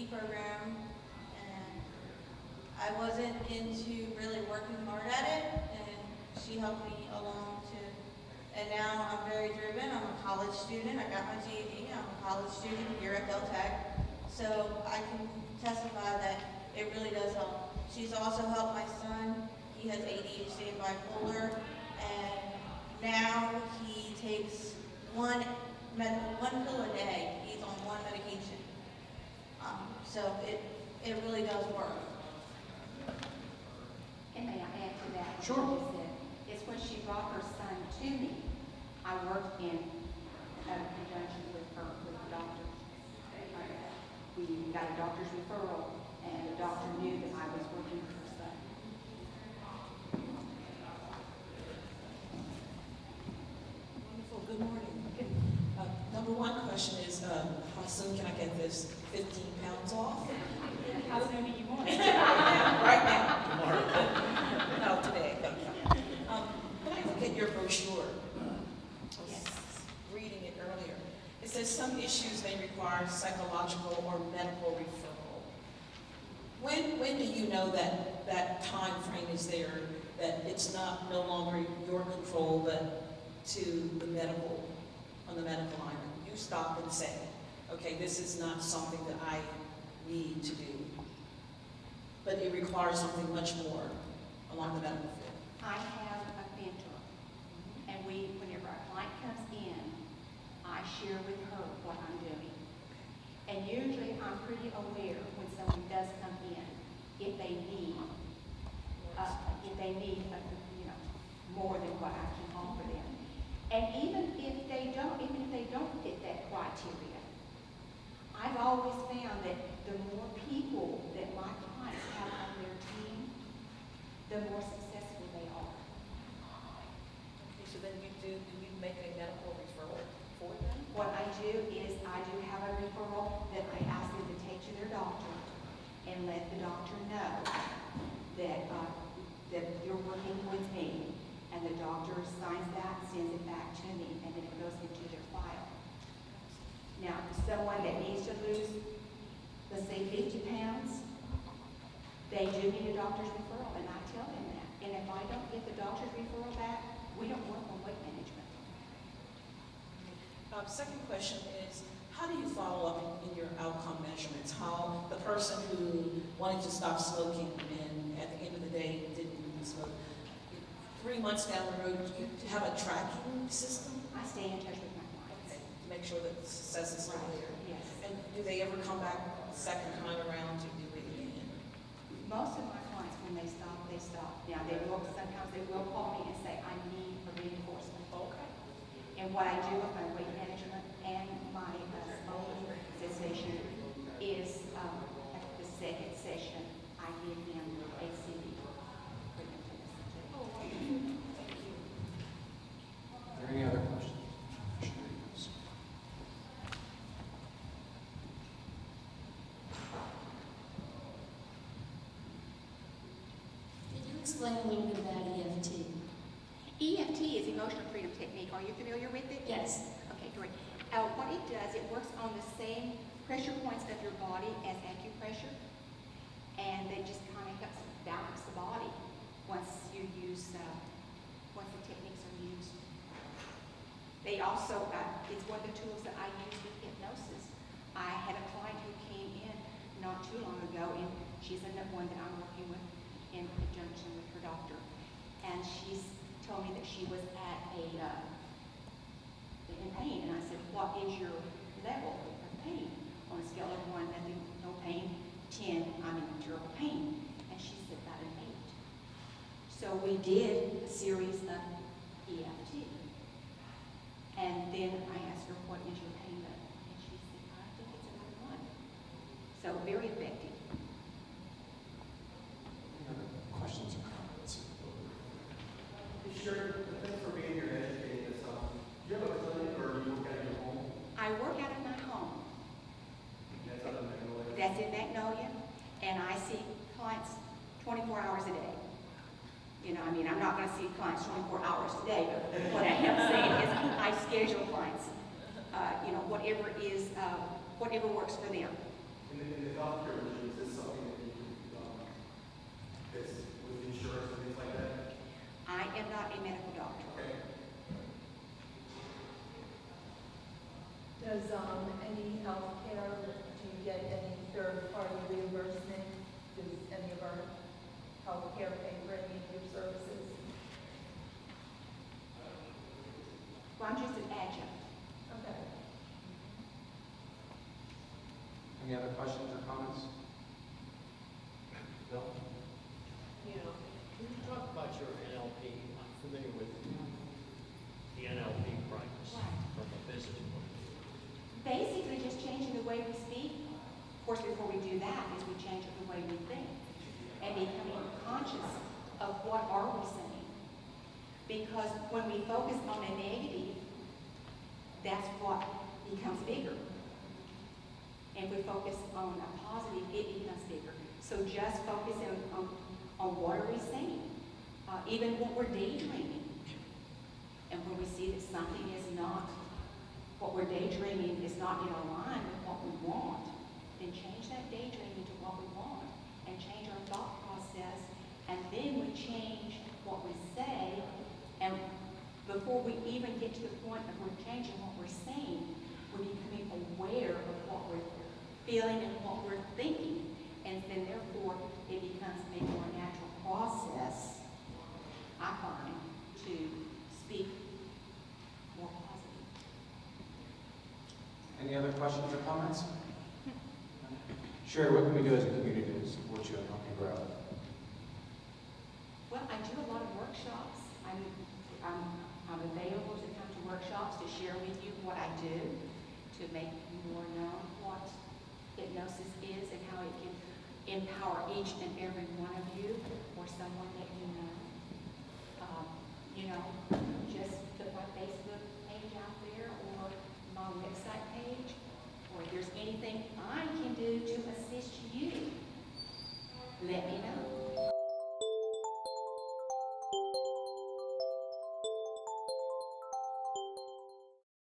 PT program, and I wasn't into really working hard at it, and she helped me along to, and now I'm very driven. I'm a college student. I got my GED. I'm a college student here at Del Tech, so I can testify that it really does help. She's also helped my son. He has ADHD and bipolar, and now he takes one pill a day. He's on one medication. So it really does work. And may I add to that? Sure. What you said? It's when she brought her son to me. I worked in conjunction with the doctor. We got a doctor's referral, and the doctor knew that I was working with her son. Wonderful. Good morning. Number one question is, how soon can I get this 15 pounds off? How soon do you want it? Right now. No, today. Thank you. When I look at your brochure, I was reading it earlier. It says some issues may require psychological or medical referral. When do you know that that time frame is there, that it's not no longer your control, but to the medical, on the medical line? You stop and say, okay, this is not something that I need to do, but it requires something much more along the medical field. I have a mentor, and whenever a client comes in, I share with her what I'm doing. And usually I'm pretty aware when someone does come in, if they need more than what I can offer them. And even if they don't fit that criteria, I've always found that the more people that my clients have on their team, the more successful they are. Okay, so then do you make a medical referral for them? What I do is I do have a referral that I ask them to take to their doctor and let the doctor know that you're working with me, and the doctor signs that, sends it back to me, and then it goes into their file. Now, someone that needs to lose, let's say 50 pounds, they do need a doctor's referral, and I tell them that. And if I don't get the doctor's referral back, we don't work on weight management. Second question is, how do you follow up in your outcome measurements? How the person who wanted to stop smoking and at the end of the day didn't smoke, 3 months down the road, do you have a tracking system? I stay in touch with my clients. Okay, to make sure that the success is still there. Yes. And do they ever come back second time around to do it again? Most of my clients, when they stop, they stop. Now, sometimes they will call me and say, I need a reinforcement. Okay. And what I do with my weight management and my smoking cessation is, at the second session, I give them a CD. Oh, wonderful. Thank you. Are there any other questions? Can you explain a little bit about EFT? EFT is emotional freedom technique. Are you familiar with it? Yes. Okay, great. What it does, it works on the same pressure points of your body as acupressure, and they just kind of helps balance the body once the techniques are used. They also, it's one of the tools that I use with hypnosis. I had a client who came in not too long ago, and she's another one that I'm working with in conjunction with her doctor, and she's told me that she was in pain, and I said, what is your level of pain? On a scale of 1, nothing, no pain, 10, I'm in terrible pain. And she said about an 8. So we did a series of EFT. And then I asked her, what is your pain level? And she said, I think it's about 1. So very effective. Any other questions or comments? Sure, thanks for being here and educating us. Do you have a clinic or do you work out of your home? I work out of my home. That's out of Magnolia. That's in Magnolia, and I see clients 24 hours a day. I'm not going to see clients 24 hours a day, but what I am saying is I schedule clients, whatever works for them. In the healthcare industry, is this something that you it's with insurance and things like that? I am not a medical doctor. Okay. Does any healthcare, do you get any third-party reimbursement? Does any of our healthcare pay for any of your services? Well, I'm just an adjunct. Okay. Any other questions or comments? Bill? Yeah, can you talk about your NLP? I'm familiar with the NLP practice from a business point of view. Basically, just changing the way we speak. Of course, before we do that, is we change the way we think and becoming conscious of what are we saying. Because when we focus on a negative, that's what becomes bigger. And we focus on a positive, it becomes bigger. So just focusing on what are we saying, even what we're daydreaming. And when we see that something is not, what we're daydreaming is not in line with what we want, then change that daydreaming to what we want and change our thought process. And then we change what we say. And before we even get to the point of we're changing what we're saying, we're becoming aware of what we're feeling and what we're thinking. And then therefore, it becomes a more natural process, I find, to speak more positive. Any other questions or comments? Sherry, what can we do as a community to support you and help you grow? Well, I do a lot of workshops. I'm available to come to workshops to share with you what I do, to make you more known what hypnosis is and how it can empower each and every one of you or someone that you know. Just put my Facebook page out there or my website page, or if there's anything I can do to assist you, let me know.